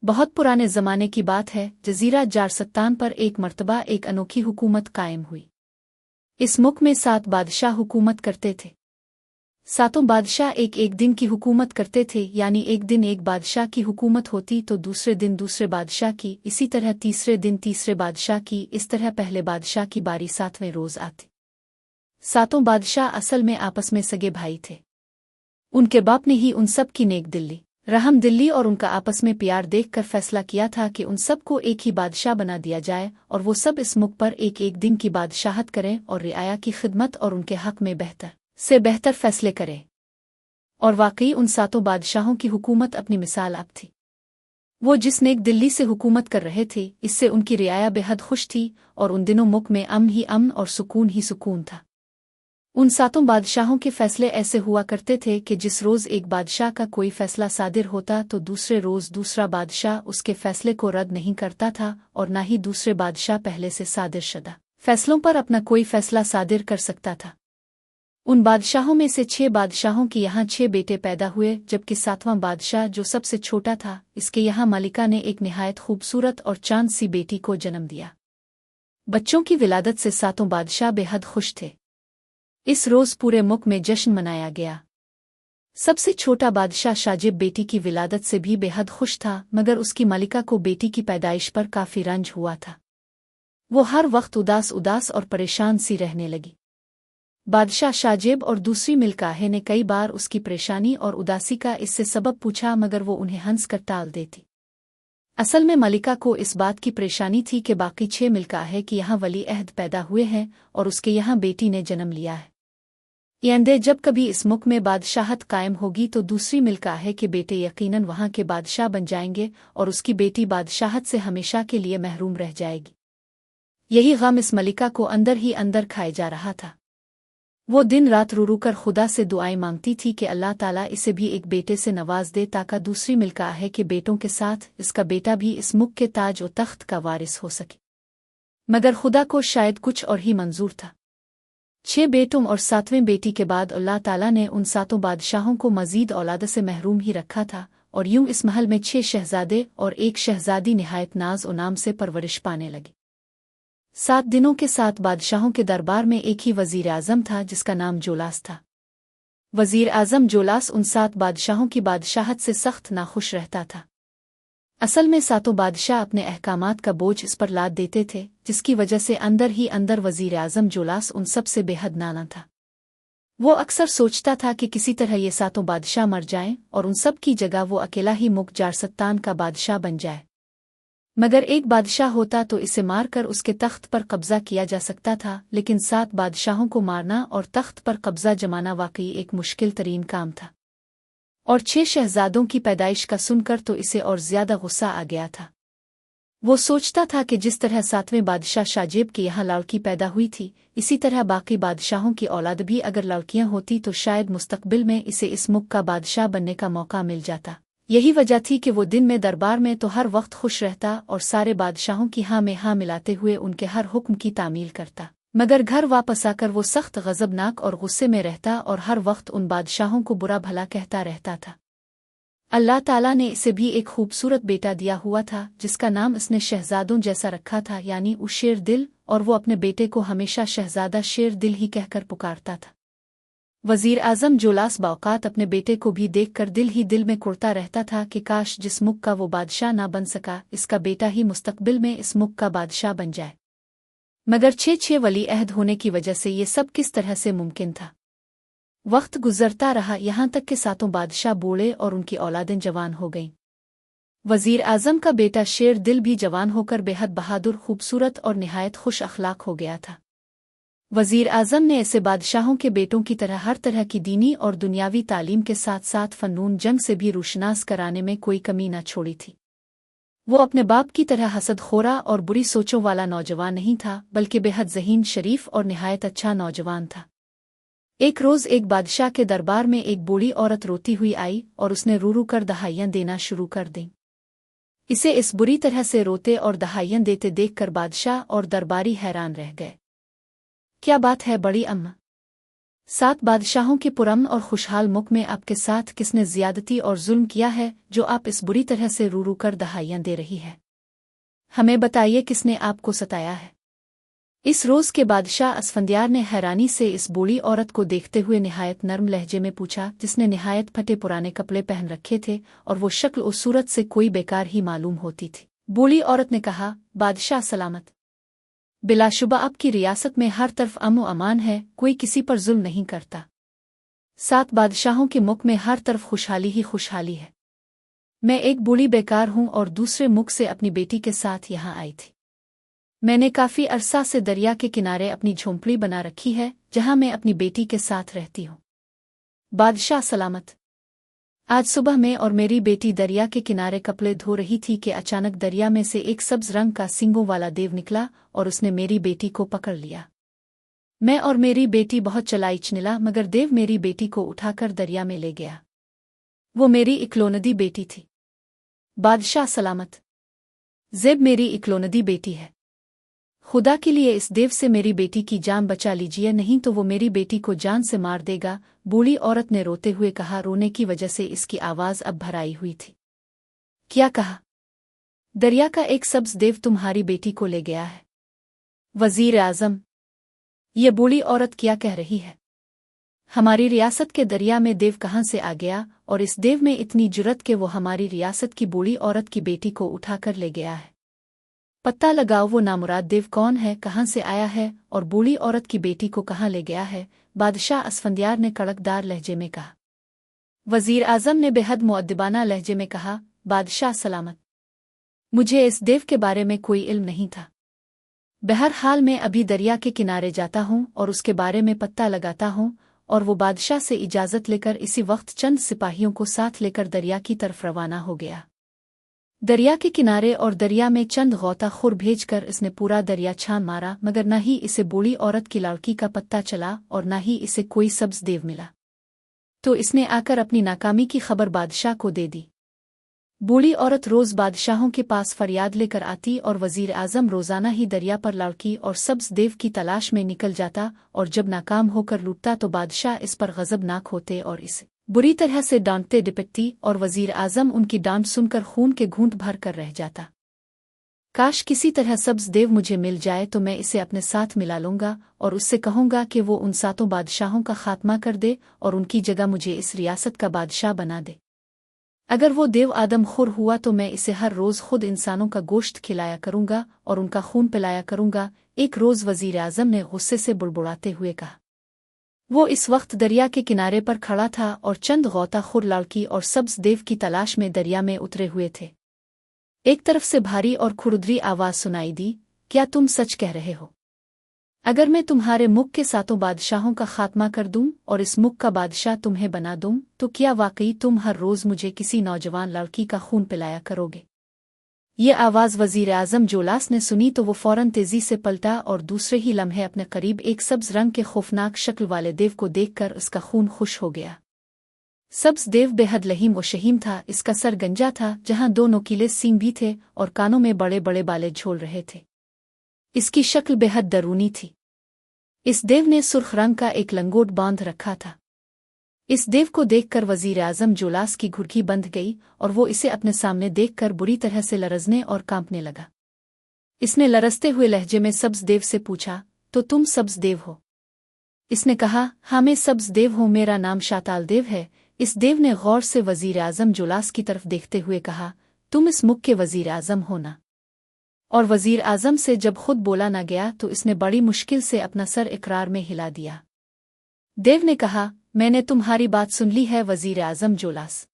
बहुत पुराने ज़माने की बात है, जज़ीरा जारसत्तान पर एक मर्तबा एक अनोखी हुकूमत कायम हुई। इस मुल्क में 7 बादशाह हुकूमत करते थे। सातों बादशाह एक एक दिन की हुकूमत करते थे, यानी एक दिन एक बादशाह की हुकूमत होती तो दूसरे दिन दूसरे बादशाह की, इसी तरह तीसरे दिन तीसरे बादशाह की, इस तरह पहले बादशाह की बारी 7वें रोज़ आती। सातों बादशाह असल में आपस में सगे भाई थे। उनके बाप ने ही उन सब की नेक दिल्ली, रहम दिल्ली और उनका आपस में प्यार देखकर फैसला किया था कि उन सब को एक ही बादशाह बना दिया जाए और वो सब इस मुल्क पर एक एक दिन की बादशाहत करें और रियाया की खिदमत और उनके हक में बेहतर से बेहतर फैसले करें। और वाकई उन सातों बादशाहों की हुकूमत अपनी मिसाल अब थी। वो जिस नेक दिल्ली से हुकूमत कर रहे थे, इससे उनकी रियाया बेहद खुश थी और उन दिनों मुल्क में अमन ही अमन और सुकून ही सुकून था। उन सातों बादशाहों के फैसले ऐसे हुआ करते थे कि जिस रोज़ एक बादशाह का कोई फैसला सादिर होता तो दूसरे रोज़ दूसरा बादशाह उसके फैसले को रद्द नहीं करता था और न ही दूसरे बादशाह पहले से सादिर शुदा फैसलों पर अपना कोई फैसला सादिर कर सकता था। उन बादशाहों में से 6 बादशाहों के यहाँ 6 बेटे पैदा हुए, जबकि 7वां बादशाह जो सबसे छोटा था, इसके यहाँ मलिका ने एक निहायत खूबसूरत और चांद सी बेटी को जन्म दिया। बच्चों की विलादत से सातों बादशाह बेहद खुश थे। इस रोज़ पूरे मुल्क में जश्न मनाया गया। सबसे छोटा बादशाह शाजिब बेटी की विलादत से भी बेहद खुश था, मगर उसकी मलिका को बेटी की पैदाइश पर काफ़ी रंज हुआ था। वो हर वक्त उदास उदास और परेशान सी रहने लगी। बादशाह शाजिब और दूसरी मिल्काहे ने कई बार उसकी परेशानी और उदासी का इससे सबब पूछा, मगर वो उन्हें हंस कर टाल देती। असल में मलिका को इस बात की परेशानी थी कि बाकी 6 मिल्काहे की यहाँ वली अहद पैदा हुए हैं और उसके यहाँ बेटी ने जन्म लिया है। यानी जब कभी इस मुल्क में बादशाहत कायम होगी तो दूसरी मिल्काहे के बेटे यकीनन वहाँ के बादशाह बन जाएंगे और उसकी बेटी बादशाहत से हमेशा के लिए महरूम रह जाएगी। यही गम इस मलिका को अंदर ही अंदर खाए जा रहा था। वो दिन रात रो रो कर खुदा से दुआएं मांगती थी कि अल्लाह ताला इसे भी एक बेटे से नवाज दे ताकि दूसरी मिल्काहे के बेटों के साथ इसका बेटा भी इस मुल्क के ताज और तख्त का वारिस हो सके। मगर खुदा को शायद कुछ और ही मंजूर था। 6 बेटों और 7वें बेटी के बाद अल्लाह ताला ने उन सातों बादशाहों को मजीद औलाद से महरूम ही रखा था और यूं इस महल में 6 शहजादे और एक शहजादी निहायत नाज और नाम से परवरिश पाने लगी। 7 दिनों के 7 बादशाहों के दरबार में एक ही वजीर आज़म था जिसका नाम जोलास था। वजीर आज़म जोलास उन 7 बादशाहों की बादशाहत से सख्त नाखुश रहता था। असल में सातों बादशाह अपने अहकामात का बोझ इस पर लाद देते थे, जिसकी वजह से अंदर ही अंदर वजीर आज़म जोलास उन सब से बेहद नाना था। वो अक्सर सोचता था कि किसी तरह ये सातों बादशाह मर जाएं और उन सब की जगह वो अकेला ही मुल्क जारसत्तान का बादशाह बन जाए। मगर एक बादशाह होता तो इसे मार कर उसके तख्त पर कब्जा किया जा सकता था, लेकिन 7 बादशाहों को मारना और तख्त पर कब्जा जमाना वाकई एक मुश्किल तरीन काम था। और 6 शहजादों की पैदाइश का सुनकर तो इसे और ज्यादा गुस्सा आ गया था। वो सोचता था कि जिस तरह 7वें बादशाह शाजिब के यहाँ लड़की पैदा हुई थी, इसी तरह बाकी बादशाहों की औलाद भी अगर लड़कियां होती तो शायद मुस्तकबिल में इसे इस मुल्क का बादशाह बनने का मौका मिल जाता। यही वजह थी कि वो दिन में दरबार में तो हर वक्त खुश रहता और सारे बादशाहों की हाँ में हाँ मिलाते हुए उनके हर हुक्म की तामील करता, मगर घर वापस आकर वो सख्त गज़बनाक और गुस्से में रहता और हर वक्त उन बादशाहों को बुरा भला कहता रहता था। अल्लाह ताला ने इसे भी एक खूबसूरत बेटा दिया हुआ था जिसका नाम इसने शहजादों जैसा रखा था, यानी शेर दिल, और वो अपने बेटे को हमेशा शहजादा शेर दिल ही कहकर पुकारता था। वजीर आज़म जोलास बावकात अपने बेटे को भी देखकर दिल ही दिल में कुड़ता रहता था कि काश जिस मुल्क का वो बादशाह ना बन सका, इसका बेटा ही मुस्तकबिल में इस मुल्क का बादशाह बन जाए। मगर 6 वली अहद होने की वजह से ये सब किस तरह से मुमकिन था। वक्त गुजरता रहा, यहाँ तक कि सातों बादशाह बूढ़े और उनकी औलादें जवान हो गईं। वजीर आज़म का बेटा शेर दिल भी जवान होकर बेहद बहादुर, खूबसूरत और निहायत खुश अखलाक हो गया था। वजीर आज़म ने ऐसे बादशाहों के बेटों की तरह हर तरह की दीनी और दुनियावी तालीम के साथ साथ फनून जंग से भी रूशनास कराने में कोई कमी न छोड़ी थी। वो अपने बाप की तरह हसदखोरा और बुरी सोचों वाला नौजवान नहीं था, बल्कि बेहद ज़हीन, शरीफ और निहायत अच्छा नौजवान था। एक रोज़ एक बादशाह के दरबार में एक बूढ़ी औरत रोती हुई आई और उसने रू रू कर दहाइयाँ देना शुरू कर दी। इसे इस बुरी तरह से रोते और दहाइयाँ देते देखकर बादशाह और दरबारी हैरान रह गए। क्या बात है बड़ी अम्मा? 7 बादशाहों के पुरअमन और खुशहाल मुल्क में आपके साथ किसने ज्यादती और जुल्म किया है, जो आप इस बुरी तरह से रू रू कर दहाइयां दे रही है? हमें बताइए किसने आपको सताया है। इस रोज के बादशाह असफंदियार ने हैरानी से इस बूढ़ी औरत को देखते हुए निहायत नर्म लहजे में पूछा, जिसने निहायत फटे पुराने कपड़े पहन रखे थे और वो शक्ल और सूरत से कोई बेकार ही मालूम होती थी। बूढ़ी औरत ने कहा, बादशाह सलामत। बिलाशुबा आपकी रियासत में हर तरफ अमन अमान है, कोई किसी पर जुल्म नहीं करता। 7 बादशाहों के मुख में हर तरफ खुशहाली ही खुशहाली है। मैं एक बूढ़ी बेकार हूँ और दूसरे मुख से अपनी बेटी के साथ यहाँ आई थी। मैंने काफी अरसा से दरिया के किनारे अपनी झोंपड़ी बना रखी है, जहाँ मैं अपनी बेटी के साथ रहती हूँ। बादशाह सलामत। आज सुबह मैं और मेरी बेटी दरिया के किनारे कपड़े धो रही थी कि अचानक दरिया में से एक सब्ज रंग का सींगों वाला देव निकला और उसने मेरी बेटी को पकड़ लिया। मैं और मेरी बेटी बहुत चलाइच निला, मगर देव मेरी बेटी को उठाकर दरिया में ले गया। वो मेरी इकलौती बेटी थी। बादशाह सलामत। ज़ेब मेरी इकलौती बेटी है। खुदा के लिए इस देव से मेरी बेटी की जान बचा लीजिए, नहीं तो वो मेरी बेटी को जान से मार देगा। बूढ़ी औरत ने रोते हुए कहा। रोने की वजह से इसकी आवाज अब भराई हुई थी। क्या कहा? दरिया का एक सब्ज देव तुम्हारी बेटी को ले गया है। वजीर आजम, ये बूढ़ी औरत क्या कह रही है? हमारी रियासत के दरिया में देव कहाँ से आ गया, और इस देव में इतनी जुर्रत कि वो हमारी रियासत की बूढ़ी औरत की बेटी को उठाकर ले गया है। पता लगाओ वो नामुराद देव कौन है, कहाँ से आया है और बूढ़ी औरत की बेटी को कहाँ ले गया है। बादशाह असफंदियार ने कड़कदार लहजे में कहा। वजीर आजम ने बेहद मुअद्दिबाना लहजे में कहा, बादशाह सलामत। मुझे इस देव के बारे में कोई इल्म नहीं था। बहरहाल मैं अभी दरिया के किनारे जाता हूँ और उसके बारे में पता लगाता हूँ, और वो बादशाह से इजाज़त लेकर इसी वक्त चंद सिपाहियों को साथ लेकर दरिया की तरफ रवाना हो गया। दरिया के किनारे और दरिया में चंद गौताखोर भेजकर इसने पूरा दरिया छान मारा, मगर न ही इसे बूढ़ी औरत की लड़की का पत्ता चला और न ही इसे कोई सब्ज देव मिला। तो इसने आकर अपनी नाकामी की खबर बादशाह को दे दी। बूढ़ी औरत रोज बादशाहों के पास फरियाद लेकर आती और वजीर आजम रोजाना ही दरिया पर लड़की और सब्ज देव की तलाश में निकल जाता, और जब नाकाम होकर लूटता तो बादशाह इस पर गजबनाक होते और इसे बुरी तरह से डांटते डिपटती, और वजीर आजम उनकी डांट सुनकर खून के घूंट भर कर रह जाता। काश किसी तरह सब्ज देव मुझे मिल जाए तो मैं इसे अपने साथ मिला लूंगा और उससे कहूंगा कि वो उन 7 बादशाहों का खात्मा कर दे और उनकी जगह मुझे इस रियासत का बादशाह बना दे। अगर वो देव आदम खुर हुआ तो मैं इसे हर रोज खुद इंसानों का गोश्त खिलाया करूंगा और उनका खून पिलाया करूंगा। एक रोज वजीर आजम ने गुस्से से बुड़बुड़ाते हुए कहा। वो इस वक्त दरिया के किनारे पर खड़ा था और चंद गौताखोर लड़की और सब्ज देव की तलाश में दरिया में उतरे हुए थे। एक तरफ से भारी और खुरदरी आवाज सुनाई दी, क्या तुम सच कह रहे हो? अगर मैं तुम्हारे मुल्क के 7 बादशाहों का खात्मा कर दूं और इस मुल्क का बादशाह तुम्हें बना दूं, तो क्या वाकई तुम हर रोज मुझे किसी नौजवान लड़की का खून पिलाया करोगे? ये आवाज़ वजीर आजम जोलास ने सुनी तो वो फौरन तेजी से पलटा और दूसरे ही लम्हे अपने करीब एक सब्ज रंग के खौफनाक शक्ल वाले देव को देखकर उसका खून खुश हो गया। सब्ज देव बेहद लहीम व शहीम था। इसका सर गंजा था, जहां 2 नोकीले सींग भी थे और कानों में बड़े बड़े बाले झोल रहे थे। इसकी शक्ल बेहद दरूनी थी। इस देव ने सुर्ख रंग का एक लंगोट बांध रखा था। इस देव को देखकर वजीर आजम जोलास की घुड़की बंध गई और वो इसे अपने सामने देखकर बुरी तरह से लरजने और कांपने लगा। इसने लरजते हुए लहजे में सब्ज देव से पूछा, तो तुम सब्ज देव हो? इसने कहा, हाँ मैं सब्ज देव हूँ, मेरा नाम शाताल देव है। इस देव ने गौर से वजीर आजम जोलास की तरफ देखते हुए कहा, तुम इस मुल्क के वजीर आजम हो ना? और वजीर आजम से जब खुद बोला न गया तो इसने बड़ी मुश्किल से अपना सर इकरार में हिला दिया। देव ने कहा, मैंने तुम्हारी बात सुन ली है वजीर आजम जोलास।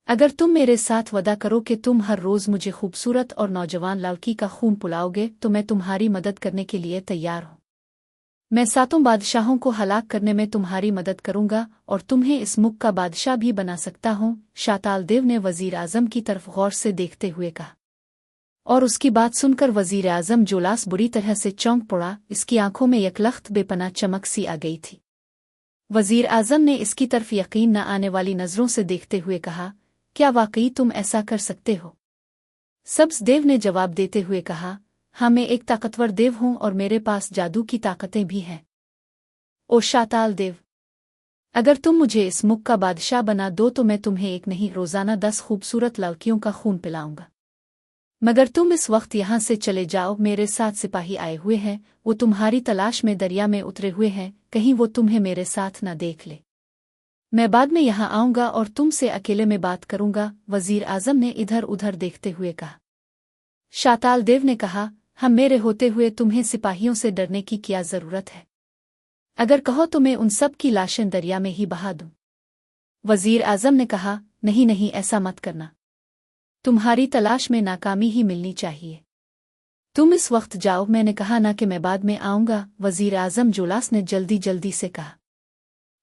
अगर तुम मेरे साथ वदा करो कि तुम हर रोज मुझे खूबसूरत और नौजवान लड़की का खून पिलाओगे तो मैं तुम्हारी मदद करने के लिए तैयार हूँ। मैं 7 बादशाहों को हलाक करने में तुम्हारी मदद करूंगा और तुम्हें इस मुल्क का बादशाह भी बना सकता हूँ। शाताल देव ने वजीर आजम की तरफ गौर से देखते हुए कहा। और उसकी बात सुनकर वजीर आजम जोलास बुरी तरह से चौंक पड़ा। इसकी आंखों में यकलख्त बेपनाह चमक सी आ गई थी। वजीर आजम ने इसकी तरफ यकीन न आने वाली नजरों से देखते हुए कहा, क्या वाकई तुम ऐसा कर सकते हो? सब्ज देव ने जवाब देते हुए कहा, हाँ मैं एक ताकतवर देव हूँ और मेरे पास जादू की ताकतें भी हैं। ओ शाताल देव, अगर तुम मुझे इस मुल्क का बादशाह बना दो तो मैं तुम्हें एक नहीं रोजाना 10 खूबसूरत लड़कियों का खून पिलाऊंगा। मगर तुम इस वक्त यहाँ से चले जाओ, मेरे साथ सिपाही आए हुए हैं, वो तुम्हारी तलाश में दरिया में उतरे हुए हैं, कहीं वो तुम्हें मेरे साथ न देख ले। मैं बाद में यहाँ आऊंगा और तुमसे अकेले में बात करूंगा। वजीर आजम ने इधर उधर देखते हुए कहा। शाताल देव ने कहा, हम मेरे होते हुए तुम्हें सिपाहियों से डरने की क्या जरूरत है? अगर कहो तो मैं उन सब की लाशें दरिया में ही बहा दूं। वजीर आजम ने कहा, नहीं नहीं, ऐसा मत करना, तुम्हारी तलाश में नाकामी ही मिलनी चाहिए। तुम इस वक्त जाओ, मैंने कहा ना कि मैं बाद में आऊंगा। वजीर आजम जुलास ने जल्दी जल्दी से कहा।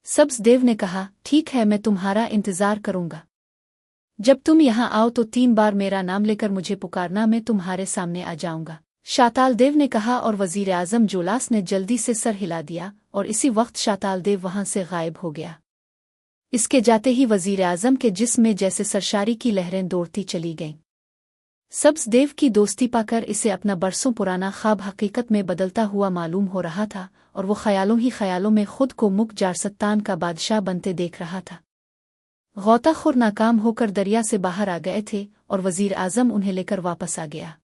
सब्ज देव ने कहा, ठीक है, मैं तुम्हारा इंतजार करूंगा। जब तुम यहाँ आओ तो 3 बार मेरा नाम लेकर मुझे पुकारना, मैं तुम्हारे सामने आ जाऊंगा। शाताल देव ने कहा और वजीर आजम जुलास ने जल्दी से सर हिला दिया और इसी वक्त शाताल देव वहां से गायब हो गया। इसके जाते ही वजीर आजम के जिस्म में जैसे सरशारी की लहरें दौड़ती चली गईं। सब्ज देव की दोस्ती पाकर इसे अपना बरसों पुराना ख्वाब हकीकत में बदलता हुआ मालूम हो रहा था और वो ख्यालों ही ख्यालों में खुद को मुक जारसत्तान का बादशाह बनते देख रहा था। गौताखोर नाकाम होकर दरिया से बाहर आ गए थे और वजीर आजम उन्हें लेकर वापस आ गया।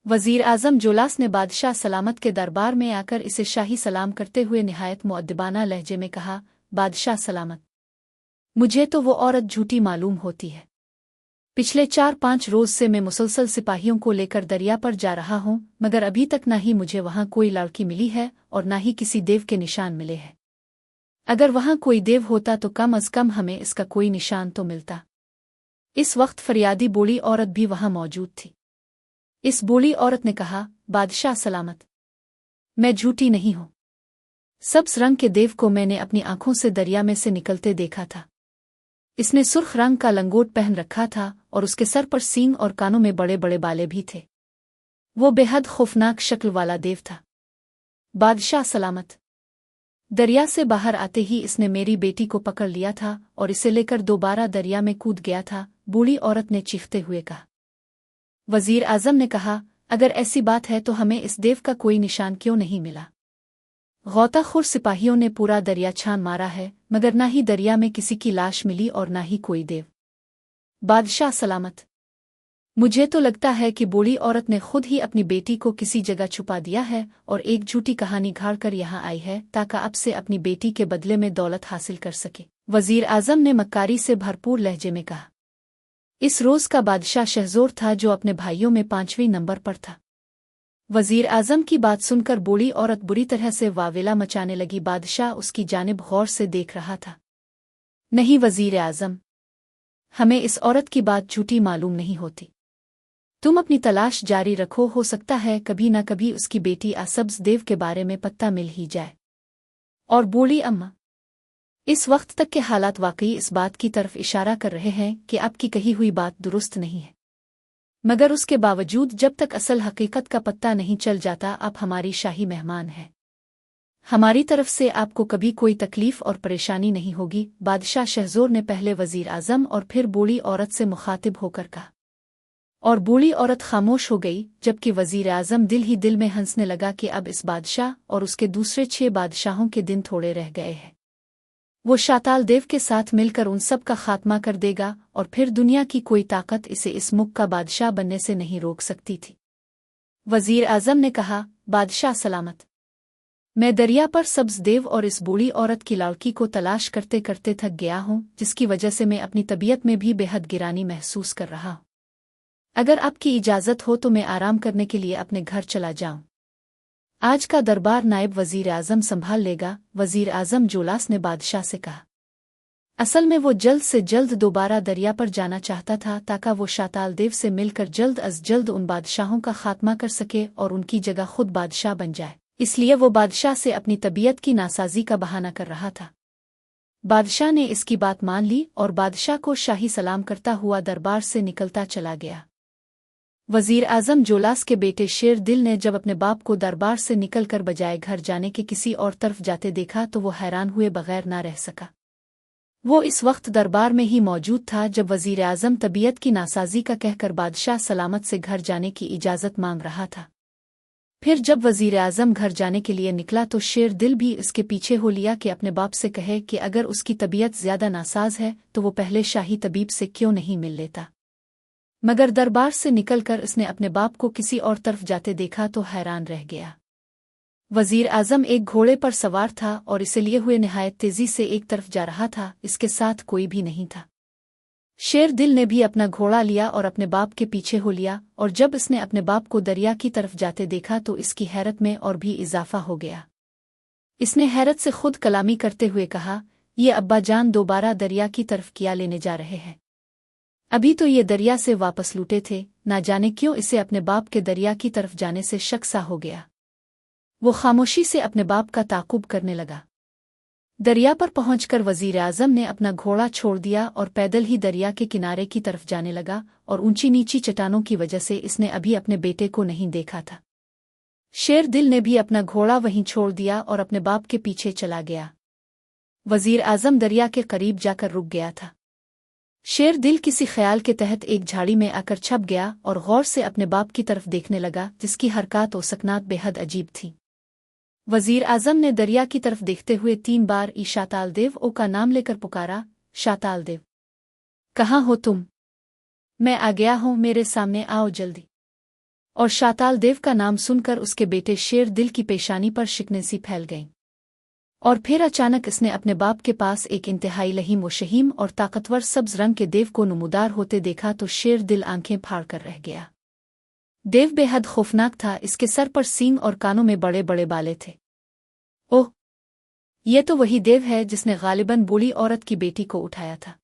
वजीर आजम जुलास ने बादशाह सलामत के दरबार में आकर इसे शाही सलाम करते हुए निहायत मुअद्दिबाना लहजे में कहा, बादशाह सलामत, मुझे तो वो औरत झूठी मालूम होती है। पिछले 4-5 रोज से मैं मुसलसल सिपाहियों को लेकर दरिया पर जा रहा हूं, मगर अभी तक ना ही मुझे वहां कोई लड़की मिली है और ना ही किसी देव के निशान मिले हैं। अगर वहां कोई देव होता तो कम अज कम हमें इसका कोई निशान तो मिलता। इस वक्त फरियादी बूढ़ी औरत भी वहां मौजूद थी। इस बूढ़ी औरत ने कहा, बादशाह सलामत, मैं झूठी नहीं हूं। सब्ज रंग के देव को मैंने अपनी आंखों से दरिया में से निकलते देखा था। इसने सुर्ख रंग का लंगोट पहन रखा था और उसके सर पर सींग और कानों में बड़े बड़े बाले भी थे। वो बेहद खौफनाक शक्ल वाला देव था। बादशाह सलामत, दरिया से बाहर आते ही इसने मेरी बेटी को पकड़ लिया था और इसे लेकर दोबारा दरिया में कूद गया था, बूढ़ी औरत ने चीखते हुए कहा। वजीर आजम ने कहा, अगर ऐसी बात है तो हमें इस देव का कोई निशान क्यों नहीं मिला? गौताखोर सिपाहियों ने पूरा दरिया छान मारा है, मगर ना ही दरिया में किसी की लाश मिली और ना ही कोई देव। बादशाह सलामत, मुझे तो लगता है कि बूढ़ी औरत ने खुद ही अपनी बेटी को किसी जगह छुपा दिया है और एक झूठी कहानी घाड़ कर यहाँ आई है ताकि अब से अपनी बेटी के बदले में दौलत हासिल कर सके। वजीर आजम ने मक्कारी से भरपूर लहजे में कहा। इस रोज का बादशाह शहजोर था जो अपने भाइयों में 5वें नंबर पर था। वजीर आजम की बात सुनकर बूढ़ी औरत बुरी तरह से वावेला मचाने लगी। बादशाह उसकी जानिब गौर से देख रहा था। नहीं वजीर आजम, हमें इस औरत की बात झूठी मालूम नहीं होती। तुम अपनी तलाश जारी रखो, हो सकता है कभी न कभी उसकी बेटी सब्ज देव के बारे में पत्ता मिल ही जाए। और बूढ़ी अम्मा, इस वक्त तक के हालात वाकई इस बात की तरफ इशारा कर रहे हैं कि आपकी कही हुई बात दुरुस्त नहीं है, मगर उसके बावजूद जब तक असल हकीकत का पत्ता नहीं चल जाता आप हमारी शाही मेहमान हैं। हमारी तरफ से आपको कभी कोई तकलीफ और परेशानी नहीं होगी। बादशाह शहजोर ने पहले वजीर आजम और फिर बूढ़ी औरत से मुखातिब होकर कहा। और बूढ़ी औरत खामोश हो गई, जबकि वजीर आजम दिल ही दिल में हंसने लगा कि अब इस बादशाह और उसके दूसरे 6 बादशाहों के दिन थोड़े रह गए हैं। वो शाताल देव के साथ मिलकर उन सब का खात्मा कर देगा और फिर दुनिया की कोई ताकत इसे इस मुल्क का बादशाह बनने से नहीं रोक सकती थी। वजीर आजम ने कहा, बादशाह सलामत, मैं दरिया पर सब्ज देव और इस बूढ़ी औरत की लड़की को तलाश करते करते थक गया हूँ, जिसकी वजह से मैं अपनी तबीयत में भी बेहद गिरानी महसूस कर रहा हूँ। अगर आपकी इजाज़त हो तो मैं आराम करने के लिए अपने घर चला जाऊं। आज का दरबार नायब वजीर आजम संभाल लेगा। वजीर आजम जुलास ने बादशाह से कहा। असल में वो जल्द से जल्द दोबारा दरिया पर जाना चाहता था ताकि वो शाताल देव से मिलकर जल्द अज जल्द उन बादशाहों का खात्मा कर सके और उनकी जगह खुद बादशाह बन जाए। इसलिए वो बादशाह से अपनी तबीयत की नासाजी का बहाना कर रहा था। बादशाह ने इसकी बात मान ली और बादशाह को शाही सलाम करता हुआ दरबार से निकलता चला गया। वजीर आजम जुलास के बेटे शेर दिल ने जब अपने बाप को दरबार से निकलकर बजाय घर जाने के किसी और तरफ जाते देखा तो वो हैरान हुए बगैर ना रह सका। वो इस वक्त दरबार में ही मौजूद था जब वजीर आजम तबीयत की नासाजी का कहकर बादशाह सलामत से घर जाने की इजाज़त मांग रहा था। फिर जब वजीर आजम घर जाने के लिए निकला तो शेर दिल भी इसके पीछे हो लिया कि अपने बाप से कहे कि अगर उसकी तबीयत ज्यादा नासाज है तो वो पहले शाही तबीब से क्यों नहीं मिल लेता। मगर दरबार से निकलकर इसने अपने बाप को किसी और तरफ जाते देखा तो हैरान रह गया। वजीर आजम एक घोड़े पर सवार था और इसे लिए हुए निहायत तेजी से एक तरफ जा रहा था, इसके साथ कोई भी नहीं था। शेर दिल ने भी अपना घोड़ा लिया और अपने बाप के पीछे हो लिया, और जब इसने अपने बाप को दरिया की तरफ जाते देखा तो इसकी हैरत में और भी इजाफा हो गया। इसने हैरत से खुद कलामी करते हुए कहा, ये अब्बा जान दोबारा दरिया की तरफ क्या लेने जा रहे हैं? अभी तो ये दरिया से वापस लूटे थे, ना जाने क्यों इसे अपने बाप के दरिया की तरफ जाने से शक सा हो गया। वो खामोशी से अपने बाप का ताकुब करने लगा। दरिया पर पहुंचकर वजीर आजम ने अपना घोड़ा छोड़ दिया और पैदल ही दरिया के किनारे की तरफ जाने लगा, और ऊंची नीची चट्टानों की वजह से इसने अभी अपने बेटे को नहीं देखा था। शेर दिल ने भी अपना घोड़ा वहीं छोड़ दिया और अपने बाप के पीछे चला गया। वजीर आजम दरिया के करीब जाकर रुक गया था। शेर दिल किसी ख्याल के तहत एक झाड़ी में आकर छप गया और गौर से अपने बाप की तरफ देखने लगा, जिसकी हरकत और सकनात बेहद अजीब थी। वजीर आजम ने दरिया की तरफ देखते हुए 3 बार शाताल देव ओ का नाम लेकर पुकारा, शाताल देव, कहाँ हो तुम? मैं आ गया हूँ, मेरे सामने आओ जल्दी। और शाताल देव का नाम सुनकर उसके बेटे शेर दिल की पेशानी पर शिकने सी फैल गईं। और फिर अचानक इसने अपने बाप के पास एक इंतहाई लहीम व शहीम और ताकतवर सब्ज रंग के देव को नुमुदार होते देखा तो शेर दिल आंखें फाड़ कर रह गया। देव बेहद खौफनाक था, इसके सर पर सींग और कानों में बड़े बड़े बाले थे। ओह, ये तो वही देव है जिसने गालिबन बूढ़ी औरत की बेटी को उठाया था।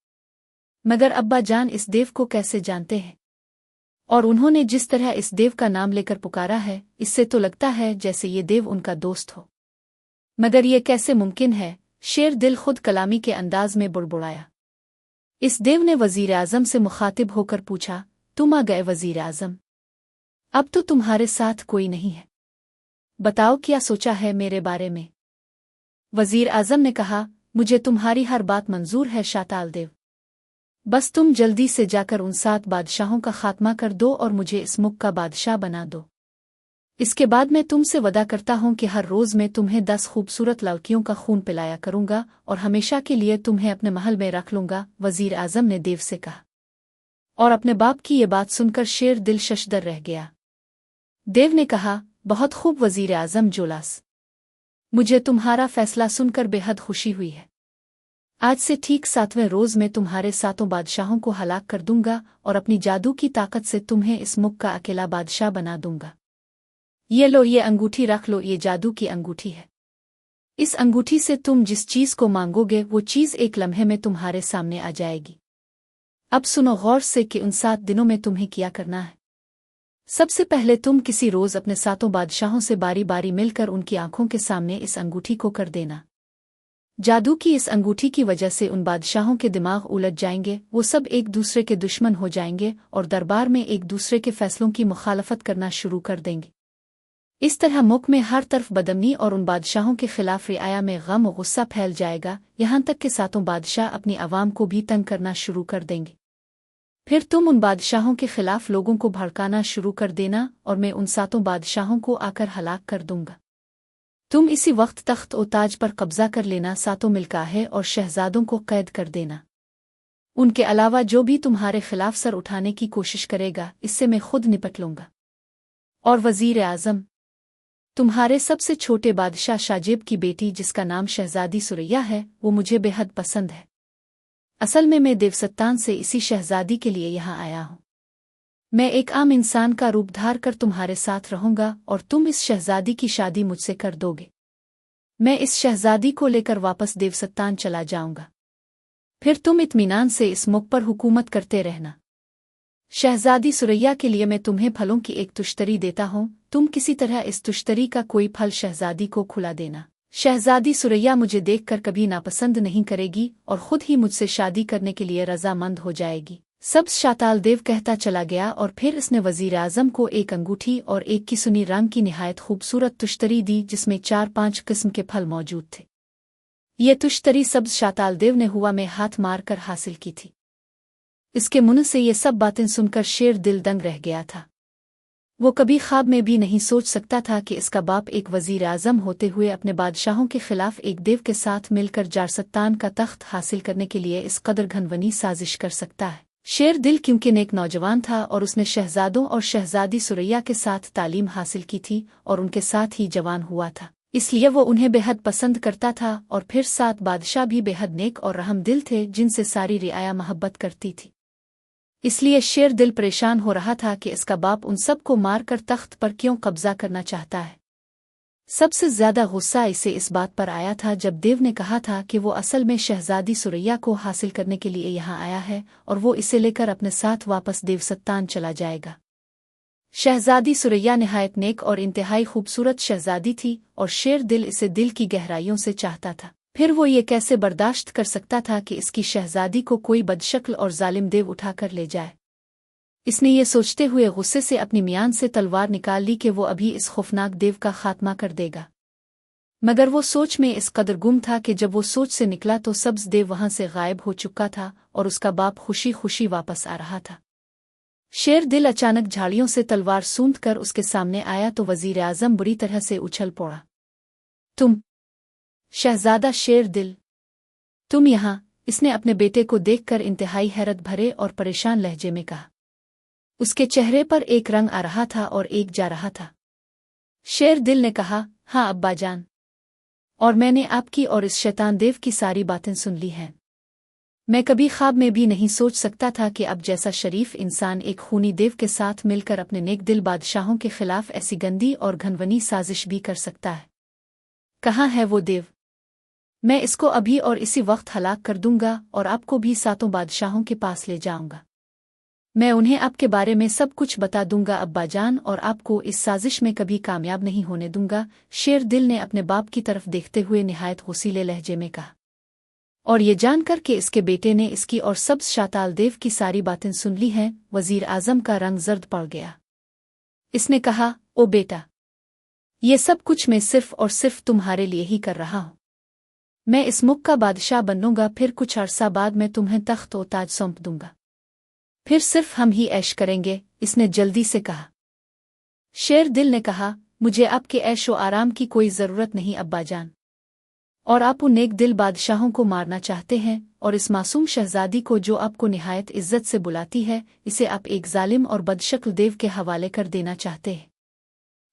मगर अब्बा जान इस देव को कैसे जानते हैं? और उन्होंने जिस तरह इस देव का नाम लेकर पुकारा है, इससे तो लगता है जैसे ये देव उनका दोस्त हो। मगर ये कैसे मुमकिन है? शेर दिल खुद कलामी के अंदाज में बुड़बुड़ाया। इस देव ने वजीर आजम से मुखातिब होकर पूछा, तुम आ गए वजीर आजम? अब तो तुम्हारे साथ कोई नहीं है, बताओ क्या सोचा है मेरे बारे में? वजीर आजम ने कहा, मुझे तुम्हारी हर बात मंजूर है शाताल देव, बस तुम जल्दी से जाकर उन 7 बादशाहों का खात्मा कर दो और मुझे इस मुल्क का बादशाह बना दो। इसके बाद मैं तुमसे वदा करता हूँ कि हर रोज मैं तुम्हें 10 खूबसूरत लड़कियों का खून पिलाया करूंगा और हमेशा के लिए तुम्हें अपने महल में रख लूंगा, वजीर आजम ने देव से कहा। और अपने बाप की ये बात सुनकर शेर दिल शशदर रह गया। देव ने कहा, बहुत खूब वजीर आजम जोलास, मुझे तुम्हारा फैसला सुनकर बेहद खुशी हुई है। आज से ठीक 7वें रोज मैं तुम्हारे 7 बादशाहों को हलाक कर दूंगा और अपनी जादू की ताकत से तुम्हें इस मुल्क का अकेला बादशाह बना दूंगा। ये लो, ये अंगूठी रख लो, ये जादू की अंगूठी है। इस अंगूठी से तुम जिस चीज को मांगोगे वो चीज एक लम्हे में तुम्हारे सामने आ जाएगी। अब सुनो गौर से कि उन 7 दिनों में तुम्हें क्या करना है। सबसे पहले तुम किसी रोज अपने 7 बादशाहों से बारी बारी मिलकर उनकी आंखों के सामने इस अंगूठी को कर देना। जादू की इस अंगूठी की वजह से उन बादशाहों के दिमाग उलझ जाएंगे, वो सब एक दूसरे के दुश्मन हो जाएंगे और दरबार में एक दूसरे के फैसलों की मुखालफत करना शुरू कर देंगे। इस तरह मुल्क में हर तरफ बदमनी और उन बादशाहों के खिलाफ रियाया में गम और गुस्सा फैल जाएगा, यहाँ तक कि 7 बादशाह अपनी आवाम को भी तंग करना शुरू कर देंगे। फिर तुम उन बादशाहों के खिलाफ लोगों को भड़काना शुरू कर देना और मैं उन 7 बादशाहों को आकर हलाक कर दूंगा। तुम इसी वक्त तख्त और ताज पर कब्जा कर लेना, 7 मिल्काहे और शहजादों को कैद कर देना। उनके अलावा जो भी तुम्हारे खिलाफ सर उठाने की कोशिश करेगा, इससे मैं खुद निपट लूंगा। और वजीर आजम, तुम्हारे सबसे छोटे बादशाह शाजेब की बेटी जिसका नाम शहजादी सुरैया है, वो मुझे बेहद पसंद है। असल में मैं देवसत्तान से इसी शहजादी के लिए यहाँ आया हूँ। मैं एक आम इंसान का रूप धार कर तुम्हारे साथ रहूंगा और तुम इस शहजादी की शादी मुझसे कर दोगे। मैं इस शहजादी को लेकर वापस देवसत्तान चला जाऊंगा। फिर तुम इत्मीनान से इस मुल्क पर हुकूमत करते रहना। शहजादी सुरैया के लिए मैं तुम्हें फलों की एक तुश्तरी देता हूँ, तुम किसी तरह इस तुश्तरी का कोई फल शहजादी को खुला देना। शहजादी सुरैया मुझे देखकर कभी नापसंद नहीं करेगी और खुद ही मुझसे शादी करने के लिए रजामंद हो जाएगी। सब शाताल देव कहता चला गया और फिर इसने वजीर आजम को एक अंगूठी और एक किसुनी रंग की निहायत खूबसूरत तुश्तरी दी जिसमें 4-5 किस्म के फल मौजूद थे। ये तुश्तरी सब्ज शाताल देव ने हुआ में हाथ मारकर हासिल की थी। इसके मुंह से ये सब बातें सुनकर शेर दिल दंग रह गया था। वो कभी ख्वाब में भी नहीं सोच सकता था कि इसका बाप एक वजीर आज़म होते हुए अपने बादशाहों के खिलाफ एक देव के साथ मिलकर जारसत्तान का तख्त हासिल करने के लिए इस कदर घनवनी साजिश कर सकता है। शेर दिल क्योंकि नेक नौजवान था और उसने शहजादों और शहजादी सुरैया के साथ तालीम हासिल की थी और उनके साथ ही जवान हुआ था, इसलिए वो उन्हें बेहद पसंद करता था। और फिर 7 बादशाह भी बेहद नेक और रहम दिल थे जिनसे सारी रियाया मोहब्बत करती थी। इसलिए शेर दिल परेशान हो रहा था कि इसका बाप उन सब को मारकर तख्त पर क्यों कब्जा करना चाहता है। सबसे ज्यादा गुस्सा इसे इस बात पर आया था जब देव ने कहा था कि वो असल में शहजादी सुरैया को हासिल करने के लिए यहाँ आया है और वो इसे लेकर अपने साथ वापस देवसत्तान चला जाएगा। शहजादी सुरैया निहायत नेक और इंतहाई खूबसूरत शहजादी थी और शेर दिल इसे दिल की गहराइयों से चाहता था। फिर वो ये कैसे बर्दाश्त कर सकता था कि इसकी शहजादी को कोई बदशक्ल और जालिम देव उठाकर ले जाए। इसने ये सोचते हुए गुस्से से अपनी मियान से तलवार निकाल ली कि वो अभी इस खौफनाक देव का खात्मा कर देगा। मगर वो सोच में इस कदर गुम था कि जब वो सोच से निकला तो सब्ज देव वहां से गायब हो चुका था और उसका बाप खुशी खुशी वापस आ रहा था। शेर दिल अचानक झाड़ियों से तलवार सूंघ कर उसके सामने आया तो वजीर आज़म बुरी तरह से उछल पड़ा। तुम शहजादा शेर दिल, तुम यहाँ? इसने अपने बेटे को देखकर इंतहाई हैरत भरे और परेशान लहजे में कहा। उसके चेहरे पर एक रंग आ रहा था और एक जा रहा था। शेर दिल ने कहा, हाँ अब्बाजान, और मैंने आपकी और इस शैतान देव की सारी बातें सुन ली हैं। मैं कभी ख्वाब में भी नहीं सोच सकता था कि अब जैसा शरीफ इंसान एक खूनी देव के साथ मिलकर अपने नेक दिल बादशाहों के खिलाफ ऐसी गंदी और घनवनी साजिश भी कर सकता है। कहाँ है वो देव? मैं इसको अभी और इसी वक्त हलाक कर दूंगा और आपको भी 7 बादशाहों के पास ले जाऊंगा। मैं उन्हें आपके बारे में सब कुछ बता दूंगा अब्बाजान, और आपको इस साजिश में कभी कामयाब नहीं होने दूंगा। शेर दिल ने अपने बाप की तरफ देखते हुए निहायत गुस्सीले लहजे में कहा। और ये जानकर कि इसके बेटे ने इसकी और सब्ज शाताल देव की सारी बातें सुन ली हैं, वजीर आज़म का रंग जर्द पड़ गया। इसने कहा, ओ बेटा, ये सब कुछ मैं सिर्फ और सिर्फ तुम्हारे लिए ही कर रहा हूं। मैं इस मुल्क का बादशाह बनूंगा, फिर कुछ अरसा बाद मैं तुम्हें तख्त और ताज सौंप दूंगा, फिर सिर्फ हम ही ऐश करेंगे। इसने जल्दी से कहा। शेर दिल ने कहा, मुझे आपके ऐश व आराम की कोई ज़रूरत नहीं अब्बाजान, और आप उन नेक दिल बादशाहों को मारना चाहते हैं और इस मासूम शहजादी को जो आपको निहायत इज्जत से बुलाती है, इसे आप एक जालिम और बदशक्ल देव के हवाले कर देना चाहते हैं।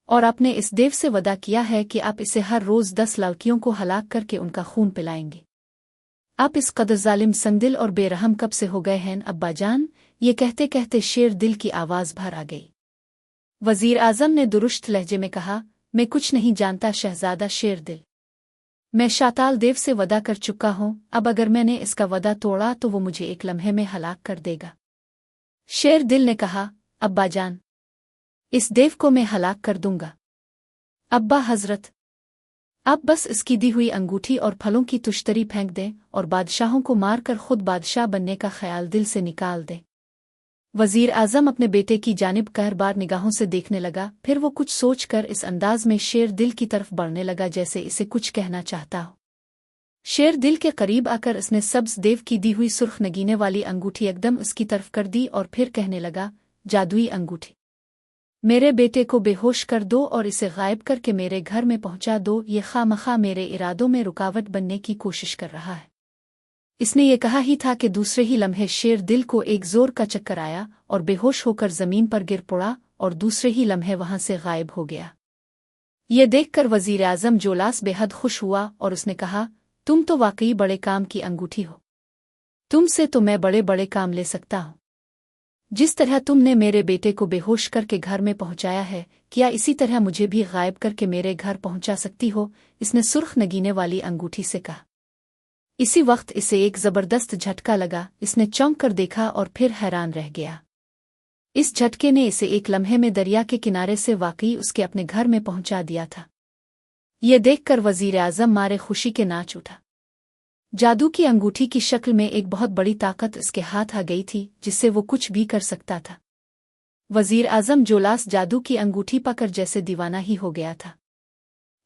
और आपने इस देव से वदा किया है कि आप इसे हर रोज़ 10 लड़कियों को हलाक करके उनका खून पिलाएंगे। आप इस कदर जालिम संदिल और बेरहम कब से हो गए हैं अब्बाजान? ये कहते कहते शेर दिल की आवाज़ भर आ गई। वजीर आज़म ने दुरुस्त लहजे में कहा, मैं कुछ नहीं जानता शहजादा शेर दिल। मैं शाताल देव से वदा कर चुका हूँ, अब अगर मैंने इसका वदा तोड़ा तो वो मुझे एक लम्हे में हलाक कर देगा। शेर दिल ने कहा, अब्बाजान, इस देव को मैं हलाक कर दूंगा। अब्बा हजरत, आप बस इसकी दी हुई अंगूठी और फलों की तुश्तरी फेंक दें और बादशाहों को मारकर खुद बादशाह बनने का ख्याल दिल से निकाल दें। वजीर आज़म अपने बेटे की जानिब कहरबार निगाहों से देखने लगा, फिर वो कुछ सोचकर इस अंदाज में शेर दिल की तरफ बढ़ने लगा जैसे इसे कुछ कहना चाहता हो। शेर दिल के करीब आकर इसने सब्ज देव की दी हुई सुर्ख नगीने वाली अंगूठी एकदम उसकी तरफ कर दी और फिर कहने लगा, जादुई अंगूठी, मेरे बेटे को बेहोश कर दो और इसे गायब करके मेरे घर में पहुंचा दो। ये खामखा मेरे इरादों में रुकावट बनने की कोशिश कर रहा है। इसने ये कहा ही था कि दूसरे ही लम्हे शेर दिल को एक जोर का चक्कर आया और बेहोश होकर जमीन पर गिर पड़ा और दूसरे ही लम्हे वहां से गायब हो गया। ये देखकर वजीर आज़म जोलास बेहद खुश हुआ और उसने कहा, तुम तो वाकई बड़े काम की अंगूठी हो। तुमसे तो मैं बड़े बड़े काम ले सकता हूँ। जिस तरह तुमने मेरे बेटे को बेहोश करके घर में पहुंचाया है, क्या इसी तरह मुझे भी गायब करके मेरे घर पहुंचा सकती हो? इसने सुर्ख नगीने वाली अंगूठी से कहा। इसी वक्त इसे एक जबरदस्त झटका लगा। इसने चौंक कर देखा और फिर हैरान रह गया। इस झटके ने इसे एक लम्हे में दरिया के किनारे से वाकई उसके अपने घर में पहुंचा दिया था। ये देखकर वजीर आज़म मारे खुशी के नाच उठा। जादू की अंगूठी की शक्ल में एक बहुत बड़ी ताकत इसके हाथ आ गई थी जिससे वो कुछ भी कर सकता था। वजीर आज़म जोलास जादू की अंगूठी पाकर जैसे दीवाना ही हो गया था।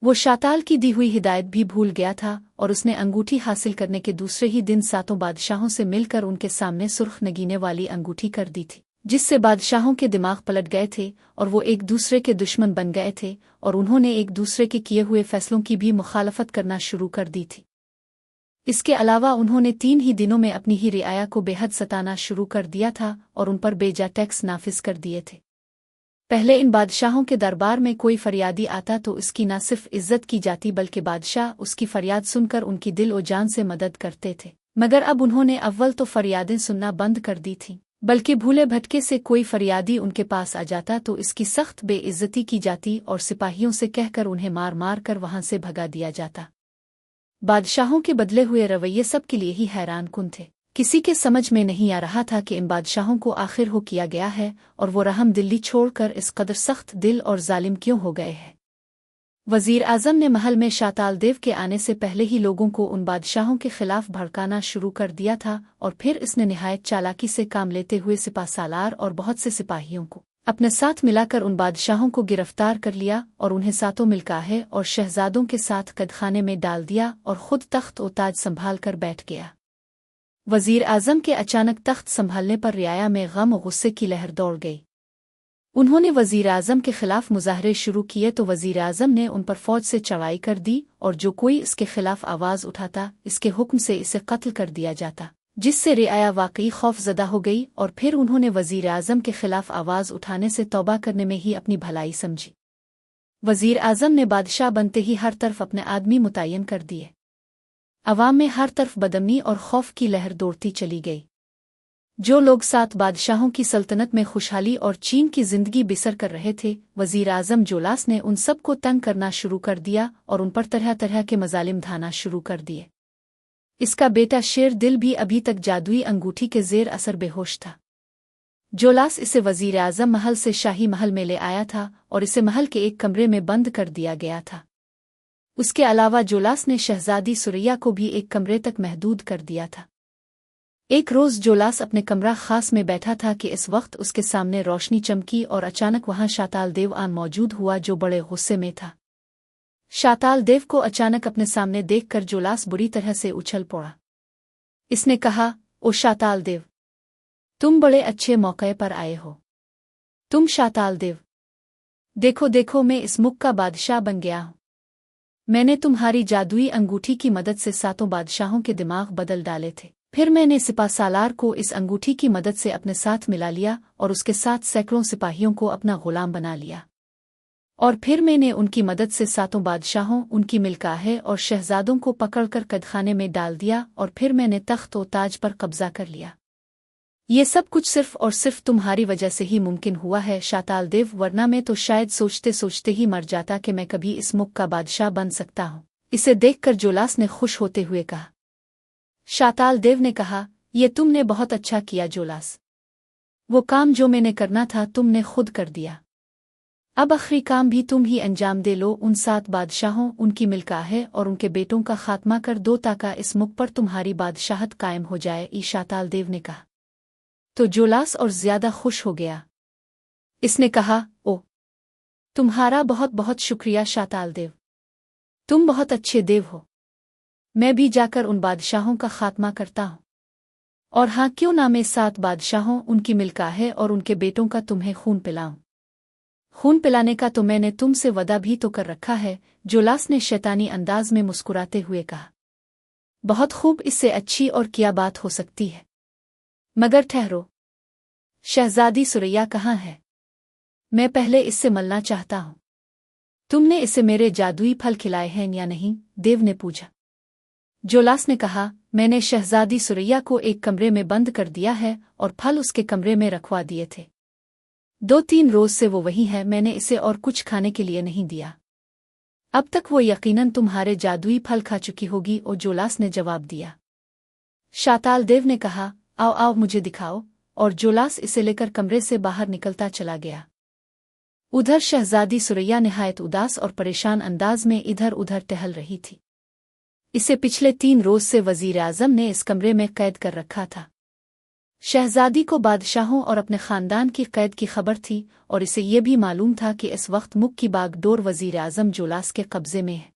वो शाताल की दी हुई हिदायत भी भूल गया था और उसने अंगूठी हासिल करने के दूसरे ही दिन 7 बादशाहों से मिलकर उनके सामने सुर्ख नगीने वाली अंगूठी कर दी थी। जिससे बादशाहों के दिमाग पलट गए थे और वो एक दूसरे के दुश्मन बन गए थे और उन्होंने एक दूसरे के किए हुए फैसलों की भी मुखालफत करना शुरू कर दी थी। इसके अलावा उन्होंने 3 ही दिनों में अपनी ही रियाया को बेहद सताना शुरू कर दिया था और उन पर बेजा टैक्स नाफिज कर दिए थे। पहले इन बादशाहों के दरबार में कोई फरियादी आता तो इसकी न सिर्फ इज्जत की जाती बल्कि बादशाह उसकी फरियाद सुनकर उनकी दिल और जान से मदद करते थे। मगर अब उन्होंने अव्वल तो फरियादें सुनना बंद कर दी थीं, बल्कि भूले भटके से कोई फरियादी उनके पास आ जाता तो इसकी सख्त बेइज्जती की जाती और सिपाहियों से कहकर उन्हें मार मार कर वहां से भगा दिया जाता। बादशाहों के बदले हुए रवैये सबके लिए ही हैरान कुन थे। किसी के समझ में नहीं आ रहा था कि इन बादशाहों को आखिर हो किया गया है और वो रहम दिल्ली छोड़कर इस कदर सख्त दिल और जालिम क्यों हो गए हैं। वजीर आजम ने महल में शाताल देव के आने से पहले ही लोगों को उन बादशाहों के खिलाफ भड़काना शुरू कर दिया था और फिर इसने निहायत चालाकी से काम लेते हुए सिपा सालार और बहुत से सिपाहियों को अपने साथ मिलाकर उन बादशाहों को गिरफ्तार कर लिया और उन्हें सातों मिलकाहे और शहजादों के साथ कदखाने में डाल दिया और खुद तख्त और ताज संभाल कर बैठ गया। वजीर आजम के अचानक तख्त संभालने पर रियाया में गम और गुस्से की लहर दौड़ गई। उन्होंने वजीर आजम के खिलाफ मुजाहरे शुरू किए तो वजीर आजम ने उन पर फौज से चढ़ाई कर दी और जो कोई इसके खिलाफ आवाज उठाता इसके हुक्म से इसे कत्ल कर दिया जाता, जिससे रियाया वाकई खौफजदा हो गई और फिर उन्होंने वजीर आजम के खिलाफ आवाज उठाने से तौबा करने में ही अपनी भलाई समझी। वजीर आजम ने बादशाह बनते ही हर तरफ अपने आदमी मुतय्यन कर दिए। अवाम में हर तरफ बदमनी और खौफ की लहर दौड़ती चली गई। जो लोग 7 बादशाहों की सल्तनत में खुशहाली और चीन की जिंदगी बिसर कर रहे थे, वजीर आजम जोलास ने उन सब को तंग करना शुरू कर दिया और उन पर तरह तरह के मजालिम ढाना शुरू कर दिए। इसका बेटा शेर दिल भी अभी तक जादुई अंगूठी के जेर असर बेहोश था। जोलास इसे वजीर आजम महल से शाही महल में ले आया था और इसे महल के एक कमरे में बंद कर दिया गया था। उसके अलावा जोलास ने शहजादी सुरैया को भी एक कमरे तक महदूद कर दिया था। एक रोज जोलास अपने कमरा खास में बैठा था कि इस वक्त उसके सामने रोशनी चमकी और अचानक वहां शाताल देव आन मौजूद हुआ जो बड़े गुस्से में था। शाताल देव को अचानक अपने सामने देखकर जोलास बुरी तरह से उछल पड़ा। इसने कहा, ओ शाताल देव, तुम बड़े अच्छे मौके पर आए हो। तुम शाताल देव, देखो देखो, मैं इस मुल्क का बादशाह बन गया हूं। मैंने तुम्हारी जादुई अंगूठी की मदद से 7 बादशाहों के दिमाग बदल डाले थे। फिर मैंने सिपा सालार को इस अंगूठी की मदद से अपने साथ मिला लिया और उसके साथ सैकड़ों सिपाहियों को अपना गुलाम बना लिया। और फिर मैंने उनकी मदद से 7 बादशाहों, उनकी मिलकाहे और शहजादों को पकड़कर कदखाने में डाल दिया और फिर मैंने तख्त और ताज पर कब्जा कर लिया। ये सब कुछ सिर्फ और सिर्फ तुम्हारी वजह से ही मुमकिन हुआ है शाताल देव, वरना मैं तो शायद सोचते सोचते ही मर जाता कि मैं कभी इस मुल्क का बादशाह बन सकता हूँ। इसे देखकर जोलास ने खुश होते हुए कहा। शाताल देव ने कहा, ये तुमने बहुत अच्छा किया जोलास। वो काम जो मैंने करना था तुमने खुद कर दिया। अब आखिरी काम भी तुम ही अंजाम दे लो। उन 7 बादशाहों, उनकी मिलकाहे और उनके बेटों का खात्मा कर दो ताकि इस मुल्क पर तुम्हारी बादशाहत कायम हो जाए, शाताल देव ने कहा। तो जोलास और ज्यादा खुश हो गया। इसने कहा, ओ, तुम्हारा बहुत बहुत शुक्रिया शाताल देव, तुम बहुत अच्छे देव हो। मैं भी जाकर उन बादशाहों का खात्मा करता हूँ। और हाँ, क्यों ना मैं 7 बादशाहों, उनकी मिलकाहे और उनके बेटों का तुम्हें खून पिलाऊं। खून पिलाने का तो मैंने तुमसे वदा भी तो कर रखा है, जोलास ने शैतानी अंदाज में मुस्कुराते हुए कहा। बहुत खूब, इससे अच्छी और क्या बात हो सकती है। मगर ठहरो, शहजादी सुरैया कहाँ है? मैं पहले इससे मिलना चाहता हूँ। तुमने इसे मेरे जादुई फल खिलाए हैं या नहीं? देव ने पूछा। जोलास ने कहा, मैंने शहजादी सुरैया को एक कमरे में बंद कर दिया है और फल उसके कमरे में रखवा दिए थे। 2-3 रोज से वो वही है, मैंने इसे और कुछ खाने के लिए नहीं दिया। अब तक वो यकीनन तुम्हारे जादुई फल खा चुकी होगी। और जोलास ने जवाब दिया। शाताल देव ने कहा, आओ आओ, मुझे दिखाओ। और जोलास इसे लेकर कमरे से बाहर निकलता चला गया। उधर शहजादी सुरैया निहायत उदास और परेशान अंदाज में इधर उधर टहल रही थी। इसे पिछले 3 रोज से वजीर आजम ने इस कमरे में कैद कर रखा था। शहजादी को बादशाहों और अपने खानदान की कैद की खबर थी और इसे ये भी मालूम था कि इस वक्त मुल्क की बागडोर वजीर आजम जोलास के कब्जे में है।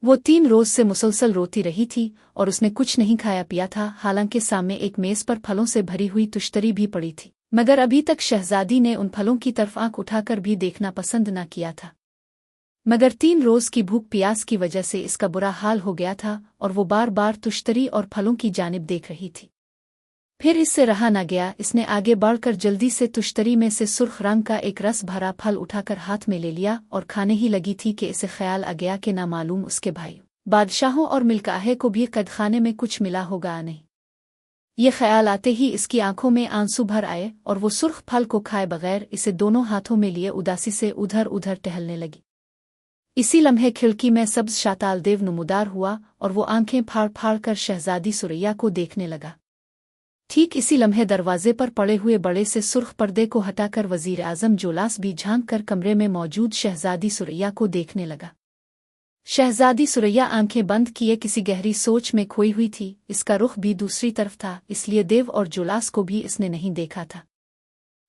वो 3 रोज से मुसलसल रोती रही थी और उसने कुछ नहीं खाया पिया था, हालांकि सामने एक मेज पर फलों से भरी हुई तुश्तरी भी पड़ी थी। मगर अभी तक शहजादी ने उन फलों की तरफ आंख उठाकर भी देखना पसंद न किया था। मगर 3 रोज की भूख प्यास की वजह से इसका बुरा हाल हो गया था और वो बार बार तुश्तरी और फलों की जानिब देख रही थी। फिर इससे रहा न गया, इसने आगे बढ़कर जल्दी से तुश्तरी में से सुर्ख रंग का एक रस भरा फल उठाकर हाथ में ले लिया और खाने ही लगी थी कि इसे ख्याल आ गया कि ना मालूम उसके भाई बादशाहों और मिल्काहे को भी कदखाने में कुछ मिला होगा नहीं। ये ख्याल आते ही इसकी आंखों में आंसू भर आए और वो सुर्ख फल को खाए बगैर इसे दोनों हाथों में लिए उदासी से उधर उधर टहलने लगी। इसी लम्हे खिड़की में सब्ज शाताल देव नमूदार हुआ और वो आंखें फाड़ फाड़ कर शहजादी सुरैया को देखने लगा। ठीक इसी लम्हे दरवाजे पर पड़े हुए बड़े से सुर्ख पर्दे को हटाकर वजीर आजम जोलास भी झांक कर कमरे में मौजूद शहजादी सुरैया को देखने लगा। शहजादी सुरैया आंखें बंद किए किसी गहरी सोच में खोई हुई थी। इसका रुख भी दूसरी तरफ था, इसलिए देव और जोलास को भी इसने नहीं देखा था।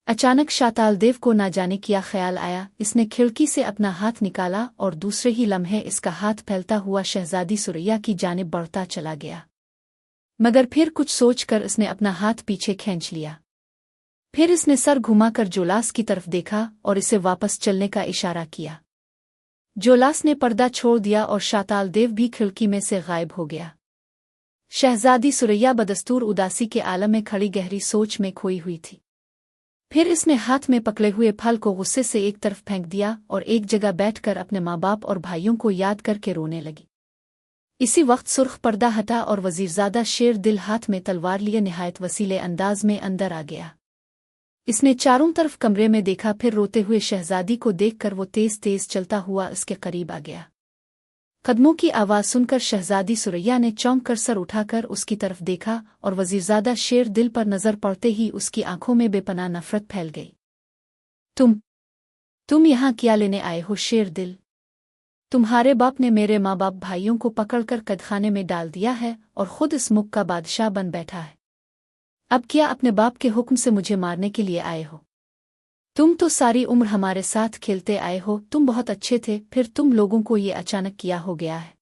अचानक शाताल देव को ना जाने क्या ख्याल आया। इसने खिड़की से अपना हाथ निकाला और दूसरे ही लम्हे इसका हाथ फैलता हुआ शहजादी सुरैया की जानिब बढ़ता चला गया। मगर फिर कुछ सोचकर इसने अपना हाथ पीछे खींच लिया। फिर इसने सर घुमाकर जोलास की तरफ देखा और इसे वापस चलने का इशारा किया। जोलास ने पर्दा छोड़ दिया और शाताल देव भी खिड़की में से गायब हो गया। शहजादी सुरैया बदस्तूर उदासी के आलम में खड़ी गहरी सोच में खोई हुई थी। फिर इसने हाथ में पकड़े हुए फल को गुस्से से एक तरफ फेंक दिया और एक जगह बैठकर अपने माँ बाप और भाइयों को याद करके रोने लगी। इसी वक्त सुर्ख पर्दा हटा और वजीरजादा शेर दिल हाथ में तलवार लिए निहायत वसीले अंदाज में अंदर आ गया। इसने चारों तरफ कमरे में देखा, फिर रोते हुए शहजादी को देखकर वो तेज तेज चलता हुआ इसके करीब आ गया। कदमों की आवाज़ सुनकर शहजादी सुरैया ने चौंक कर सर उठाकर उसकी तरफ देखा और वजीरजादा शेर दिल पर नजर पड़ते ही उसकी आंखों में बेपनाह नफरत फैल गई। तुम यहाँ क्या लेने आए हो शेर दिल? तुम्हारे बाप ने मेरे माँ बाप भाइयों को पकड़कर कदखाने में डाल दिया है और खुद इस मुल्क का बादशाह बन बैठा है। अब क्या अपने बाप के हुक्म से मुझे मारने के लिए आए हो? तुम तो सारी उम्र हमारे साथ खेलते आए हो, तुम बहुत अच्छे थे, फिर तुम लोगों को ये अचानक क्या हो गया है?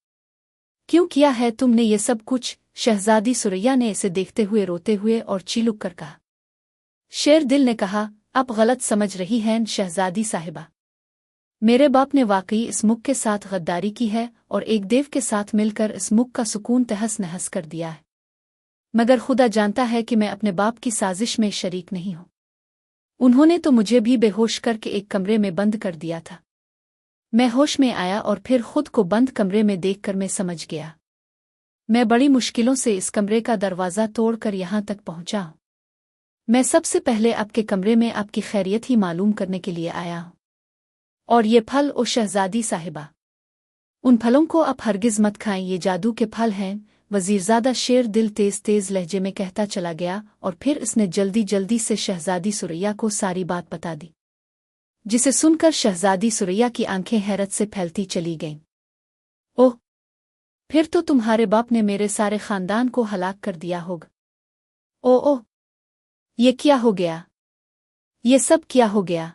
क्यों किया है तुमने ये सब कुछ? शहजादी सुरैया ने इसे देखते हुए रोते हुए और चीलुक कर कहा। शेर दिल ने कहा, आप गलत समझ रही हैं शहजादी साहिबा। मेरे बाप ने वाकई इस मुल्क के साथ गद्दारी की है और एक देव के साथ मिलकर इस मुल्क का सुकून तहस नहस कर दिया है। मगर खुदा जानता है कि मैं अपने बाप की साजिश में शरीक नहीं हूं। उन्होंने तो मुझे भी बेहोश करके एक कमरे में बंद कर दिया था। मैं होश में आया और फिर खुद को बंद कमरे में देखकर मैं समझ गया। मैं बड़ी मुश्किलों से इस कमरे का दरवाज़ा तोड़कर यहाँ तक पहुँचा हूँ। मैं सबसे पहले आपके कमरे में आपकी खैरियत ही मालूम करने के लिए आया हूँ। और ये फल ओ शहजादी साहिबा, उन फलों को आप हरगिज़ मत खाएं, ये जादू के फल हैं। वजीरजादा शेर दिल तेज तेज लहजे में कहता चला गया और फिर इसने जल्दी जल्दी से शहजादी सुरैया को सारी बात बता दी, जिसे सुनकर शहजादी सुरैया की आंखें हैरत से फैलती चली गईं। ओह, फिर तो तुम्हारे बाप ने मेरे सारे खानदान को हलाक कर दिया होगा। ओह, ये क्या हो गया? ये सब क्या हो गया?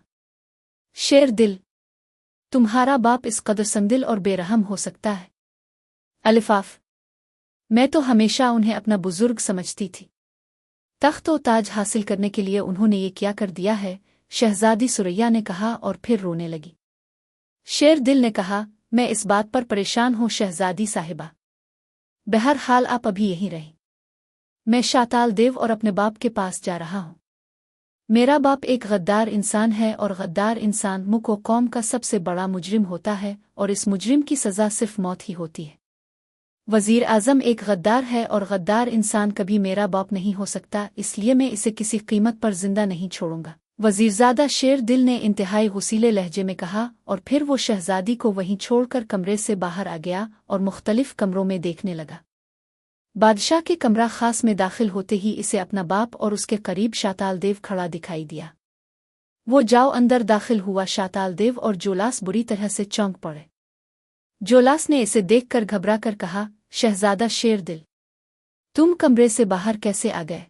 शेर दिल, तुम्हारा बाप इस कदर संदिल और बेरहम हो सकता है? अलिफाफ, मैं तो हमेशा उन्हें अपना बुजुर्ग समझती थी। तख्त और ताज हासिल करने के लिए उन्होंने ये क्या कर दिया है? शहजादी सुरैया ने कहा और फिर रोने लगी। शेर दिल ने कहा, मैं इस बात पर परेशान हूँ शहजादी साहिबा। बहरहाल आप अभी यहीं रहें। मैं शाताल देव और अपने बाप के पास जा रहा हूँ। मेरा बाप एक गद्दार इंसान है और गद्दार इंसान मुल्क और कौम का सबसे बड़ा मुजरिम होता है और इस मुजरिम की सज़ा सिर्फ मौत ही होती है। वजीर आज़म एक गद्दार है और गद्दार इंसान कभी मेरा बाप नहीं हो सकता, इसलिए मैं इसे किसी कीमत पर जिंदा नहीं छोड़ूंगा। वजीरजादा शेर दिल ने इंतहाई गुस्सीले लहजे में कहा और फिर वो शहजादी को वहीं छोड़कर कमरे से बाहर आ गया और मुख्तलिफ कमरों में देखने लगा। बादशाह के कमरा खास में दाखिल होते ही इसे अपना बाप और उसके करीब शाताल देव खड़ा दिखाई दिया। वो जाओ अंदर दाखिल हुआ। शाताल देव और जोलास बुरी तरह से चौंक पड़े। जोलास ने इसे देखकर घबरा कर कहा, शहजादा शेर दिल, तुम कमरे से बाहर कैसे आ गए?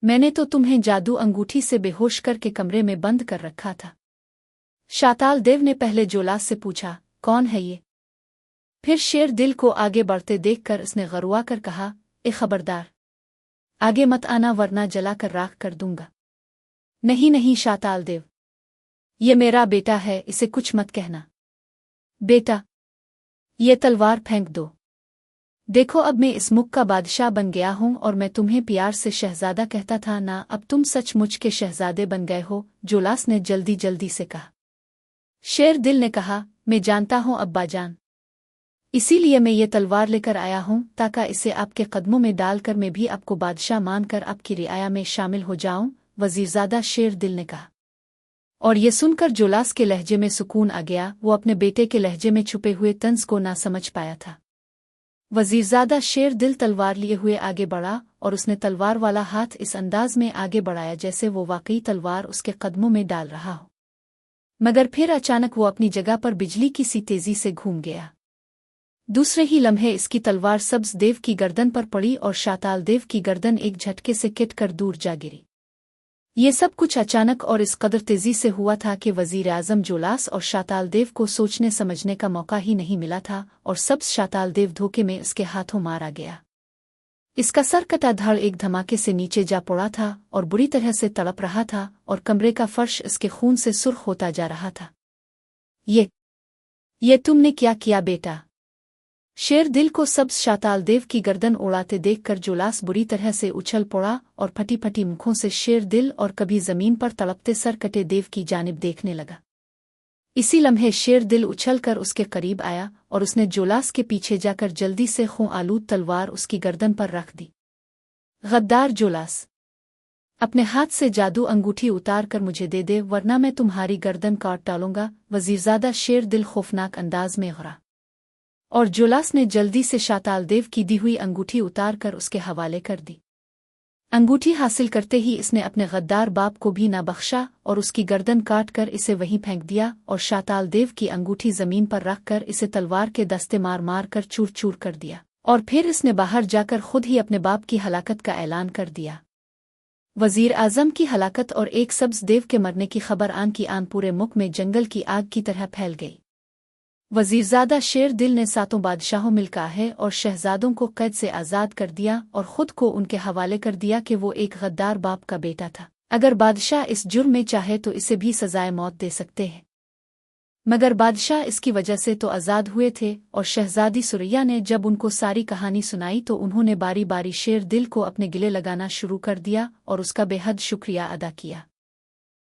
मैंने तो तुम्हें जादू अंगूठी से बेहोश करके कमरे में बंद कर रखा था। शाताल देव ने पहले जोलास से पूछा, कौन है ये? फिर शेर दिल को आगे बढ़ते देखकर इसने गरुआ कर कहा, ए खबरदार, आगे मत आना वरना जला कर राख कर दूंगा। नहीं नहीं शाताल देव, ये मेरा बेटा है, इसे कुछ मत कहना। बेटा, ये तलवार फेंक दो। देखो अब मैं इस मुल्क का बादशाह बन गया हूँ और मैं तुम्हें प्यार से शहजादा कहता था ना, अब तुम सचमुच के शहजादे बन गए हो, जोलास ने जल्दी जल्दी से कहा। शेर दिल ने कहा, मैं जानता हूँ अब्बाजान, इसीलिए मैं ये तलवार लेकर आया हूँ ताकि इसे आपके कदमों में डालकर मैं भी आपको बादशाह मानकर आपकी रियाया में शामिल हो जाऊं, वजीरजादा शेर दिल ने कहा। और ये सुनकर जोलास के लहजे में सुकून आ गया, वो अपने बेटे के लहजे में छुपे हुए तंज को ना समझ पाया था। वजीरजादा शेर दिल तलवार लिए हुए आगे बढ़ा और उसने तलवार वाला हाथ इस अंदाज में आगे बढ़ाया जैसे वो वाकई तलवार उसके कदमों में डाल रहा हो, मगर फिर अचानक वो अपनी जगह पर बिजली की सी तेजी से घूम गया। दूसरे ही लम्हे इसकी तलवार सब्ज देव की गर्दन पर पड़ी और शाताल देव की गर्दन एक झटके से किट कर दूर जा गिरी। ये सब कुछ अचानक और इस कदर तेजी से हुआ था कि वजीर आजम जोलास और शाताल देव को सोचने समझने का मौका ही नहीं मिला था और सब्ज शाताल देव धोखे में इसके हाथों मारा गया। इसका सर कटा धड़ एक धमाके से नीचे जा पड़ा था और बुरी तरह से तड़प रहा था और कमरे का फर्श इसके खून से सुर्ख होता जा रहा था। ये तुमने क्या किया बेटा? शेर दिल को सब्ज शाताल देव की गर्दन उड़ाते देखकर जोलास बुरी तरह से उछल पड़ा और फटी फटी मुखों से शेर दिल और कभी जमीन पर तड़पते सर कटे देव की जानिब देखने लगा। इसी लम्हे शेर दिल उछलकर उसके करीब आया और उसने जोलास के पीछे जाकर जल्दी से खून आलूद तलवार उसकी गर्दन पर रख दी। गद्दार जोलास, अपने हाथ से जादू अंगूठी उतार कर मुझे दे दे, वरना मैं तुम्हारी गर्दन काट डालूंगा, वजीरजादा शेर दिल खौफनाक अंदाज में गरा। और जोलास ने जल्दी से शाताल देव की दी हुई अंगूठी उतार कर उसके हवाले कर दी। अंगूठी हासिल करते ही इसने अपने गद्दार बाप को भी ना बख्शा और उसकी गर्दन काट कर इसे वहीं फेंक दिया और शाताल देव की अंगूठी जमीन पर रखकर इसे तलवार के दस्ते मार मार कर चूर चूर कर दिया और फिर इसने बाहर जाकर खुद ही अपने बाप की हलाकत का ऐलान कर दिया। वजीर आजम की हलाकत और एक सब्ज देव के मरने की खबर आन की आन पूरे मुल्क में जंगल की आग की तरह फैल गई। वजीरजादा शेर दिल ने सातों बादशाहों मिलका है और शहजादों को कैद से आज़ाद कर दिया और खुद को उनके हवाले कर दिया कि वो एक गद्दार बाप का बेटा था। अगर बादशाह इस जुर्म में चाहे तो इसे भी सजाए मौत दे सकते हैं, मगर बादशाह इसकी वजह से तो आज़ाद हुए थे। और शहजादी सुरैया ने जब उनको सारी कहानी सुनाई तो उन्होंने बारी बारी शेर दिल को अपने गिले लगाना शुरू कर दिया और उसका बेहद शुक्रिया अदा किया।